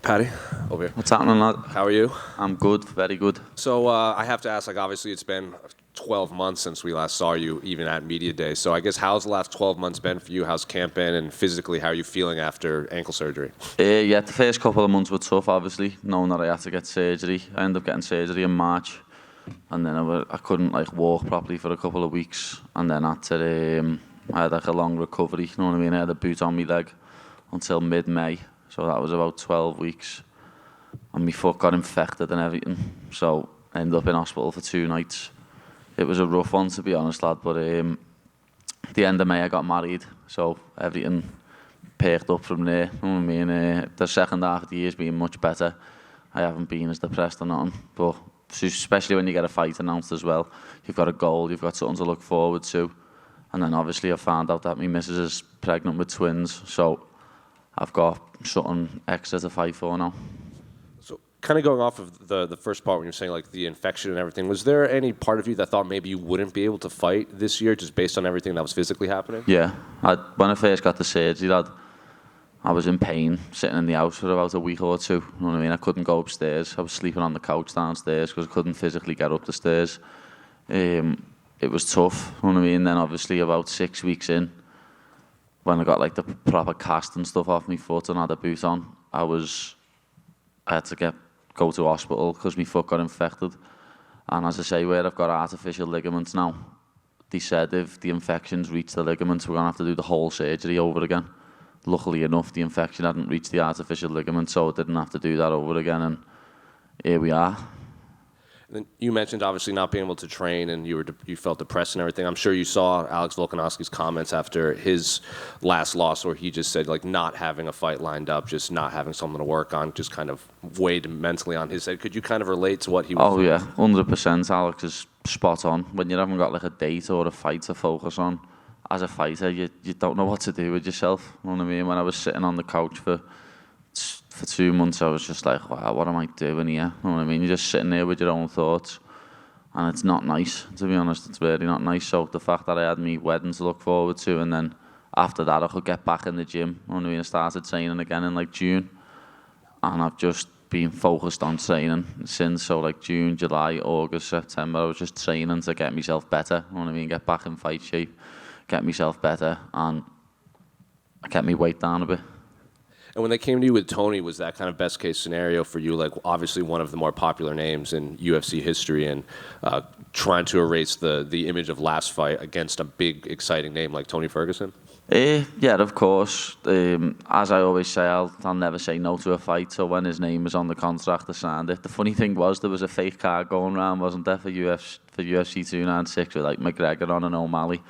Paddy, over here. What's happening, lad? How are you? I'm good, very good. So I have to ask, obviously it's been 12 months since we last saw you, even at Media Day. So I guess how's the last 12 months been for you? How's camp been? And physically, how are you feeling after ankle surgery? Yeah, the first couple of months were tough, obviously, knowing that I had to get surgery. I ended up getting surgery in March. And then I couldn't walk properly for a couple of weeks. And then I had a long recovery, you know what I mean? I had a boot on my leg until mid-May. So that was about 12 weeks. And my foot got infected and everything. So I ended up in hospital for 2 nights. It was a rough one, to be honest, lad. But at the end of May, I got married. So everything perked up from there. You know what I mean? The second half of the year's been much better. I haven't been as depressed or nothing. But especially when you get a fight announced as well. You've got a goal, you've got something to look forward to. And then obviously I found out that my missus is pregnant with twins. So I've got something extra to fight for now. So kind of going off of the first part when you're saying like the infection and everything, was there any part of you that thought maybe you wouldn't be able to fight this year just based on everything that was physically happening? Yeah. When I first got the surgery, lad, I was in pain sitting in the house for about a week or two. You know what I mean? I couldn't go upstairs. I was sleeping on the couch downstairs because I couldn't physically get up the stairs. It was tough. You know what I mean? Then obviously about 6 weeks in, when I got the proper cast and stuff off my foot and had a boot on, I had to go to hospital because my foot got infected. And as I say, where I've got artificial ligaments now, they said if the infections reach the ligaments, we're going to have to do the whole surgery over again. Luckily enough, the infection hadn't reached the artificial ligament, so I didn't have to do that over again, and here we are. And then you mentioned obviously not being able to train and you felt depressed and everything. I'm sure you saw Alex Volkanovski's comments after his last loss where he just said not having a fight lined up, just not having something to work on, just kind of weighed mentally on his head. Could you kind of relate to what he was saying? Yeah, 100%. Alex is spot on. When you haven't got a date or a fight to focus on, as a fighter, you don't know what to do with yourself. You know what I mean? When I was sitting on the couch for 2 months, I was just like, wow, what am I doing here? You know what I mean? You're just sitting there with your own thoughts. And it's not nice, to be honest. It's really not nice. So the fact that I had my wedding to look forward to, and then after that I could get back in the gym. You know what I mean? I started training again in June. And I've just been focused on training since. So June, July, August, September, I was just training to get myself better. You know what I mean? Get back in fight shape, get myself better, and I kept my weight down a bit. And when they came to you with Tony, was that kind of best case scenario for you? Obviously one of the more popular names in UFC history, and trying to erase the image of last fight against a big, exciting name like Tony Ferguson? Yeah, of course. As I always say, I'll never say no to a fight. So when his name was on the contract, I signed it. The funny thing was there was a fake card going around, wasn't there, for UFC 296 with McGregor on and O'Malley,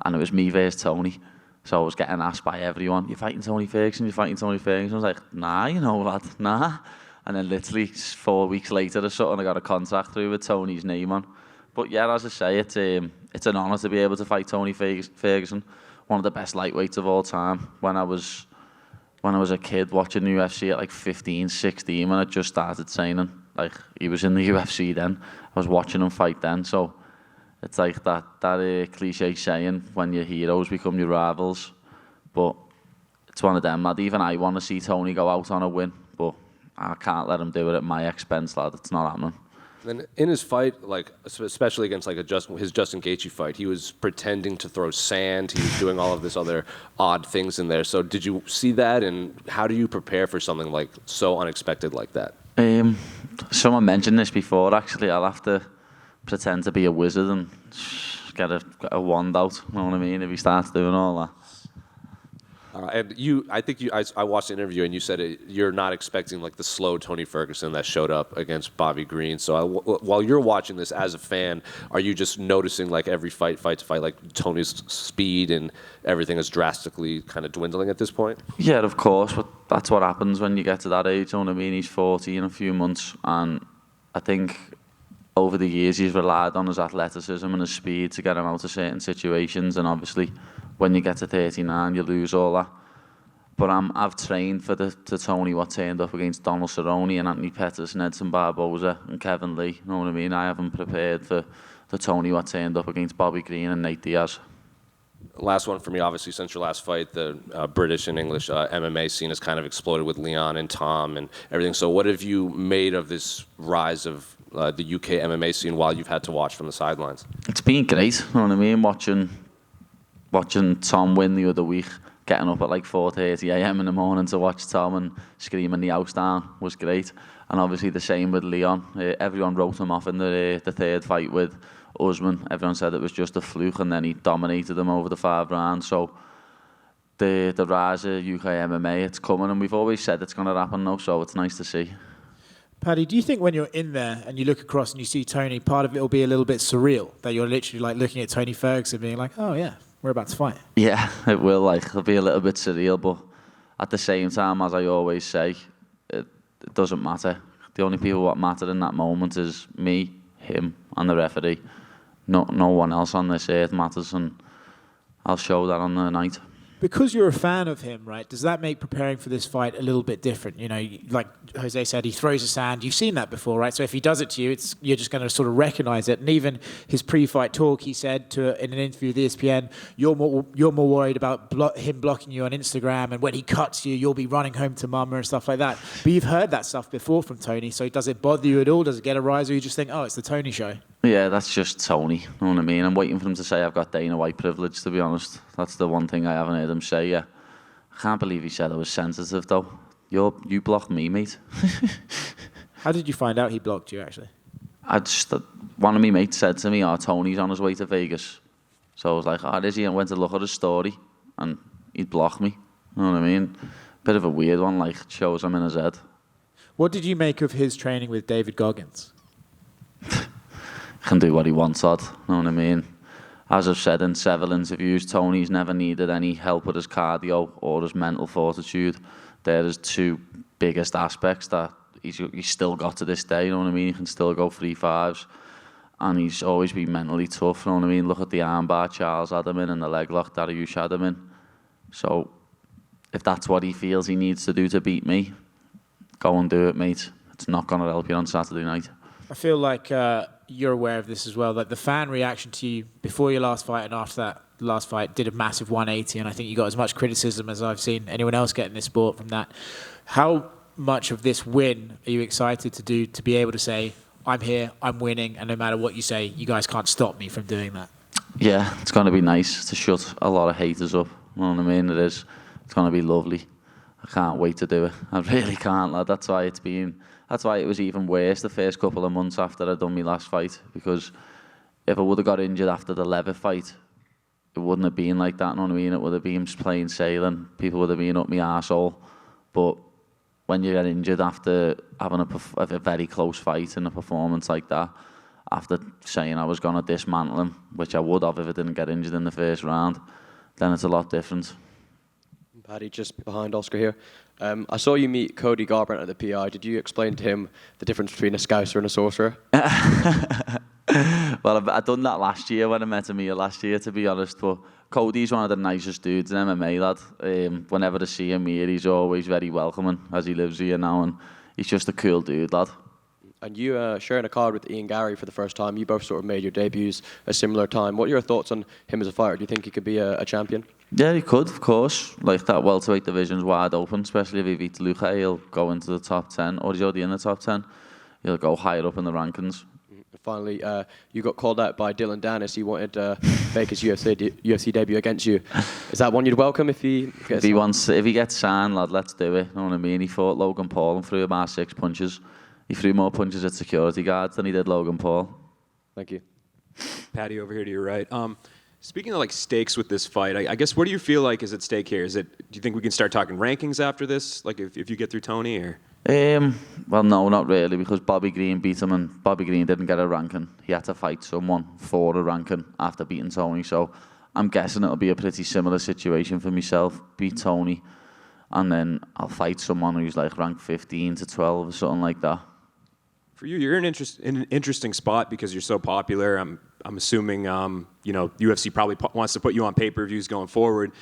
and it was me versus Tony. So I was getting asked by everyone, "You're fighting Tony Ferguson, you're fighting Tony Ferguson." I was like, "Nah, lad, nah." And then literally 4 weeks later or something, I got a contract through with Tony's name on. But yeah, as I say, it's an honour to be able to fight Tony Ferguson, one of the best lightweights of all time. When I was a kid watching the UFC at 15, 16, when I just started training, he was in the UFC then. I was watching him fight then, so it's that cliche saying, when your heroes become your rivals. But it's one of them, lad. Even I want to see Tony go out on a win, but I can't let him do it at my expense, lad. It's not happening. And in his fight, especially against his Justin Gaethje fight, he was pretending to throw sand. He was doing all of this other odd things in there. So did you see that, and how do you prepare for something so unexpected like that? Someone mentioned this before, actually. I'll have to pretend to be a wizard and get a wand out, you know what I mean, if he starts doing all that. And I watched the interview and you said you're not expecting the slow Tony Ferguson that showed up against Bobby Green. So while you're watching this as a fan, are you just noticing every fight to fight, Tony's speed and everything is drastically kind of dwindling at this point? Yeah, of course, but that's what happens when you get to that age, you know what I mean? He's 40 in a few months, and I think over the years he's relied on his athleticism and his speed to get him out of certain situations, and obviously when you get to 39 you lose all that. But I've trained for the Tony what turned up against Donald Cerrone and Anthony Pettis and Edson Barboza and Kevin Lee, you know what I mean? I haven't prepared for the Tony what turned up against Bobby Green and Nate Diaz. Last one for me, obviously, since your last fight, the British and English MMA scene has kind of exploded with Leon and Tom and everything. So what have you made of this rise of the UK MMA scene while you've had to watch from the sidelines? It's been great, you know what I mean? Watching Tom win the other week, getting up at like 4:30 a.m. in the morning to watch Tom and screaming the house down was great. And obviously the same with Leon. Everyone wrote him off in the third fight with Usman. Everyone said it was just a fluke, and then he dominated them over the 5 rounds. So the rise of UK MMA, it's coming, and we've always said it's going to happen now, so it's nice to see. Paddy, do you think when you're in there and you look across and you see Tony, part of it will be a little bit surreal, that you're literally like looking at Tony Ferguson being like, oh yeah, we're about to fight? Yeah, it will. Like, it'll be a little bit surreal, but at the same time, as I always say, it doesn't matter. The only people what matter in that moment is me, him, and the referee. No one else on this earth matters, and I'll show that on the night. Because you're a fan of him, right, does that make preparing for this fight a little bit different? You know, like Jose said, he throws a sand. You've seen that before, right? So if he does it to you, you're just going to sort of recognize it. And even his pre-fight talk, he said in an interview with ESPN, you're more worried about him blocking you on Instagram, and when he cuts you, you'll be running home to mama and stuff like that. But you've heard that stuff before from Tony, so does it bother you at all? Does it get a rise, or you just think, oh, it's the Tony show? Yeah, that's just Tony, you know what I mean? I'm waiting for him to say I've got Dana White privilege, to be honest. That's the one thing I haven't heard him say yet. I can't believe he said I was sensitive, though. You blocked me, mate. How did you find out he blocked you, actually? One of my mates said to me, Tony's on his way to Vegas. So I was like, is he? And went to look at his story, and he'd blocked me. You know what I mean? Bit of a weird one, like, shows I'm in his head. What did you make of his training with David Goggins? Can do what he wants, Odd. You know what I mean? As I've said in several interviews, Tony's never needed any help with his cardio or his mental fortitude. They're his 2 biggest aspects that he's still got to this day, you know what I mean? He can still go 3-5s. And he's always been mentally tough, you know what I mean? Look at the armbar Charles had him in and the leg lock Dariush had him in. So if that's what he feels he needs to do to beat me, go and do it, mate. It's not going to help you on Saturday night. I feel like you're aware of this as well, that the fan reaction to you before your last fight and after that last fight did a massive 180, and I think you got as much criticism as I've seen anyone else get in this sport from that. How much of this win are you excited to do to be able to say, I'm here, I'm winning, and no matter what you say, you guys can't stop me from doing that? Yeah, it's going to be nice to shut a lot of haters up, you know what I mean? It is. It's going to be lovely. I can't wait to do it. I really can't, lad. That's why it was even worse the first couple of months after I'd done my last fight, because if I would have got injured after the Levitt fight, it wouldn't have been like that, you know what I mean? It would have been plain sailing. People would have been up my arsehole. But when you get injured after having a very close fight and a performance like that, after saying I was going to dismantle him, which I would have if I didn't get injured in the first round, then it's a lot different. Paddy, just behind Oscar here. I saw you meet Cody Garbrandt at the PI. Did you explain to him the difference between a Scouser and a Sorcerer? Well, I'd done that last year when I met him here last year, to be honest. But Cody's one of the nicest dudes in MMA, lad. Whenever I see him here, he's always very welcoming, as he lives here now, and he's just a cool dude, lad. And you sharing a card with Ian Gary for the first time. You both sort of made your debuts a similar time. What are your thoughts on him as a fighter? Do you think he could be a champion? Yeah, he could, of course. Like, that welterweight division's wide open, especially if he beats Luque. He'll go into the top 10, or he's already in the top 10. He'll go higher up in the rankings. Finally, you got called out by Dillon Danis. He wanted to make his UFC debut against you. Is that one you'd welcome if he gets if he gets signed, lad, let's do it. You know what I mean? He fought Logan Paul and threw about 6 punches. He threw more punches at security guards than he did Logan Paul. Thank you. Paddy, over here to your right. Speaking of like stakes with this fight, I guess what do you feel like is at stake here? Do you think we can start talking rankings after this? Like if you get through Tony, or? Well, no, not really, because Bobby Green beat him, and Bobby Green didn't get a ranking. He had to fight someone for a ranking after beating Tony. So I'm guessing it'll be a pretty similar situation for myself. Beat Tony, and then I'll fight someone who's like ranked 15 to 12 or something like that. For you, you're in an interesting spot because you're so popular. I'm assuming UFC probably wants to put you on pay-per-views going forward.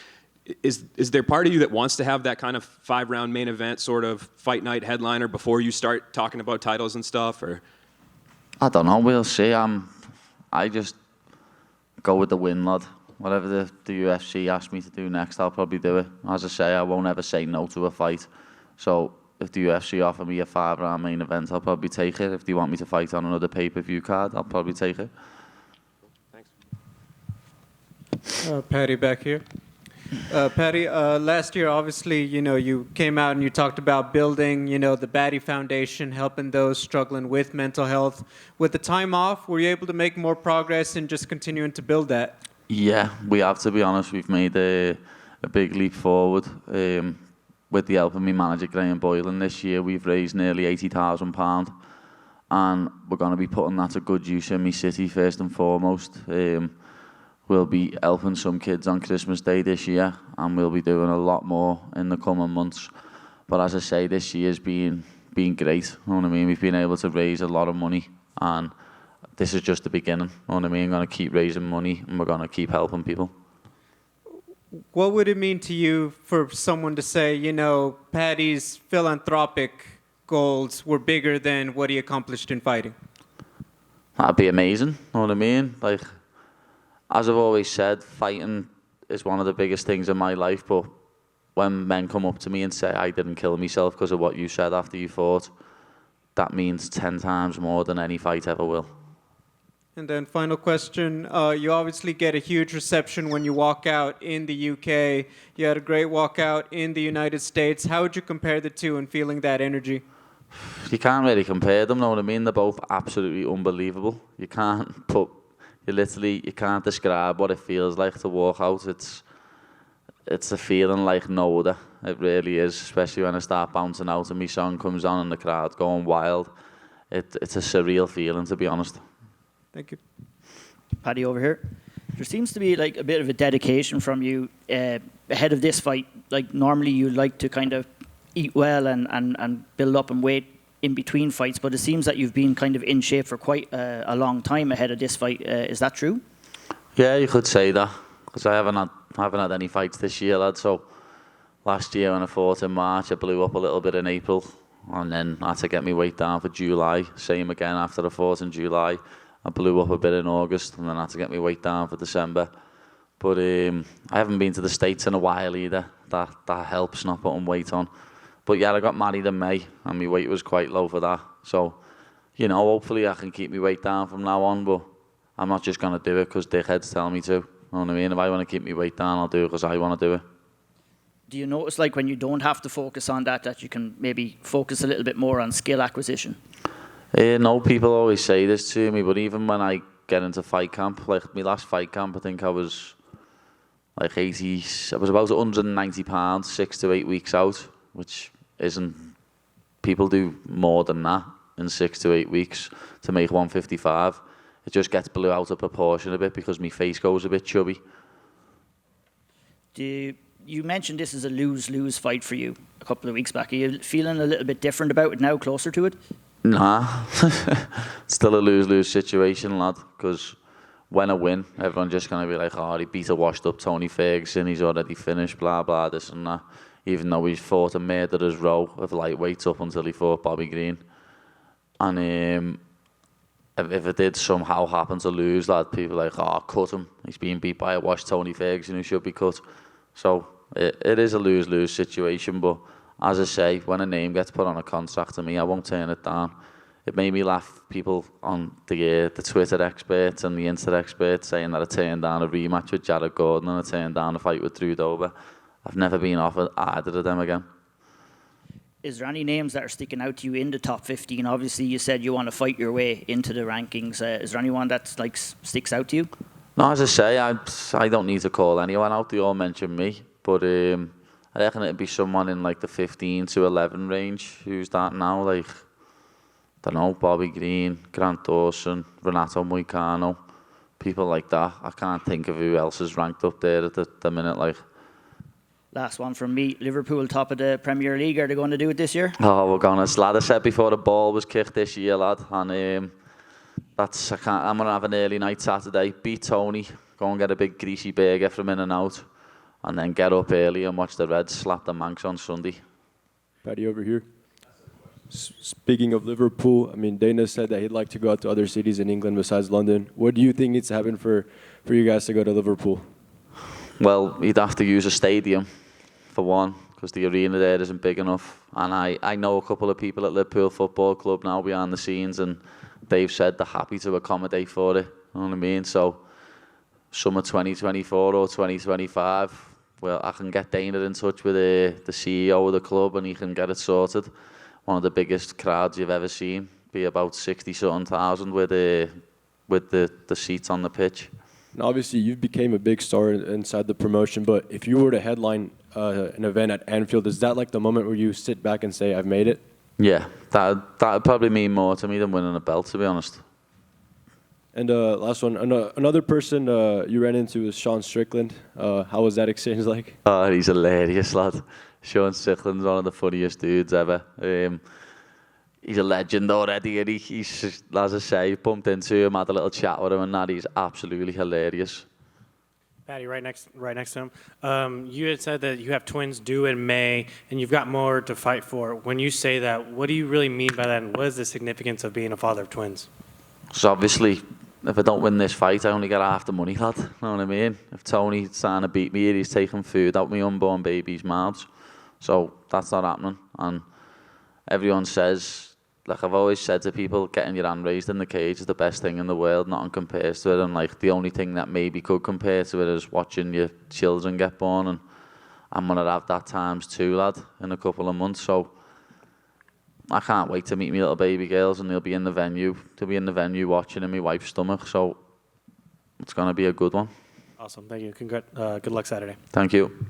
Is there part of you that wants to have that kind of 5-round main event sort of fight night headliner before you start talking about titles and stuff, or? I don't know. We'll see. I just go with the win, lad. whatever the UFC asks me to do next, I'll probably do it. As I say, I won't ever say no to a fight. So if the UFC offer me a 5-round main event, I'll probably take it. If they want me to fight on another pay-per-view card, I'll probably take it. Paddy back here. Paddy, last year, obviously, you came out and you talked about building, the Paddy Foundation, helping those struggling with mental health. With the time off, were you able to make more progress in just continuing to build that? Yeah, we have, to be honest. We've made a big leap forward. With the help of my manager, Graham Boylan, this year we've raised nearly £80,000. And we're going to be putting that to good use in my city, first and foremost. We'll be helping some kids on Christmas Day this year, and we'll be doing a lot more in the coming months. But as I say, this year's been great. You know what I mean? We've been able to raise a lot of money, and this is just the beginning. You know what I mean? I'm going to keep raising money, and we're going to keep helping people. What would it mean to you for someone to say, Paddy's philanthropic goals were bigger than what he accomplished in fighting? That'd be amazing. You know what I mean? Like, as I've always said, fighting is one of the biggest things in my life, but when men come up to me and say, I didn't kill myself because of what you said after you fought, that means 10 times more than any fight ever will. And then final question, you obviously get a huge reception when you walk out in the UK. You had a great walkout in the United States. How would you compare the two and feeling that energy? You can't really compare them, know what I mean? They're both absolutely unbelievable. You can't describe what it feels like to walk out. It's a feeling like no other. It really is, especially when I start bouncing out and my song comes on and the crowd going wild. It's a surreal feeling, to be honest. Thank you. Paddy over here. There seems to be like a bit of a dedication from you ahead of this fight. Like normally you like to kind of eat well and build up and weight in between fights, but it seems that you've been kind of in shape for quite a long time ahead of this fight. Is that true? Yeah, you could say that, because I haven't had any fights this year, lad. So last year when I fought in March, I blew up a little bit in April, and then I had to get my weight down for July. Same again after I fought in July. I blew up a bit in August, and then I had to get my weight down for December. But I haven't been to the States in a while either. That helps, not putting weight on. But yeah, I got married in May, and my weight was quite low for that. So, hopefully I can keep my weight down from now on, but I'm not just going to do it because dickheads tell me to. You know what I mean? If I want to keep my weight down, I'll do it because I want to do it. Do you notice, like, when you don't have to focus on that you can maybe focus a little bit more on skill acquisition? No, people always say this to me, but even when I get into fight camp, like my last fight camp, I think I was like I was about 190 pounds, 6 to 8 weeks out, which isn't, people do more than that in 6 to 8 weeks to make 155. It just gets blew out of proportion a bit because my face goes a bit chubby. You mentioned this is a lose-lose fight for you a couple of weeks back. Are you feeling a little bit different about it now, closer to it? Nah, still a lose-lose situation, lad, because when I win, everyone's just going to be like, oh, he beat a washed-up Tony Ferguson, he's already finished, blah, blah, this and that. Even though he's fought a murderer's row of lightweights up until he fought Bobby Green. And if it did somehow happen to lose, lad, people are like, oh, cut him. He's being beat by a washed Tony Ferguson who should be cut. So it is a lose-lose situation, but as I say, when a name gets put on a contract to me, I won't turn it down. It made me laugh, people on the Twitter experts and the Insta experts saying that I turned down a rematch with Jared Gordon and I turned down a fight with Drew Dober. I've never been offered either of them again. Is there any names that are sticking out to you in the top 15? Obviously, you said you want to fight your way into the rankings. Is there anyone that sticks out to you? No, as I say, I don't need to call anyone out. They all mention me. But I reckon it'd be someone in like the 15 to 11 range. Who's that now? Like, I don't know, Bobby Green, Grant Dawson, Renato Moicano, people like that. I can't think of who else is ranked up there at the minute. Like, last one from me. Liverpool top of the Premier League. Are they going to do it this year? Oh, we're going to, lad. I said before the ball was kicked this year, lad. And I'm going to have an early night Saturday. Beat Tony. Go and get a big greasy burger from In-N-Out. And then get up early and watch the Reds slap the Manx on Sunday. Paddy over here. Speaking of Liverpool, I mean, Dana said that he'd like to go out to other cities in England besides London. What do you think needs to happen for you guys to go to Liverpool? Well, he'd have to use a stadium, for one, because the arena there isn't big enough. And I know a couple of people at Liverpool Football Club now behind the scenes, and they've said they're happy to accommodate for it. You know what I mean? So, summer 2024 or 2025, well, I can get Dana in touch with the CEO of the club, and he can get it sorted. One of the biggest crowds you've ever seen, be about 60-something thousand with the seats on the pitch. And obviously, you became a big star inside the promotion, but if you were to headline an event at Anfield, is that like the moment where you sit back and say, I've made it? Yeah, that'd probably mean more to me than winning a belt, to be honest. And last one, another person you ran into is Sean Strickland. How was that exchange like? Oh, he's hilarious, lad. Sean Strickland's one of the funniest dudes ever. He's a legend already, and he's just, as I say, bumped into him, had a little chat with him, and that he's absolutely hilarious. Paddy, right next to him. You had said that you have twins due in May, and you've got more to fight for. When you say that, what do you really mean by that, and what is the significance of being a father of twins? Because obviously, if I don't win this fight, I only get half the money, lad. You know what I mean? If Tony's trying to beat me here, he's taking food out my unborn baby's mouths. So that's not happening. And everyone says, like I've always said to people, getting your hand raised in the cage is the best thing in the world. Nothing compares to it. And like the only thing that maybe could compare to it is watching your children get born. And I'm going to have that times 2, lad, in a couple of months. So I can't wait to meet my little baby girls, and they'll be in the venue. They'll be in the venue watching in my wife's stomach. So it's going to be a good one. Awesome. Thank you. Good luck Saturday. Thank you.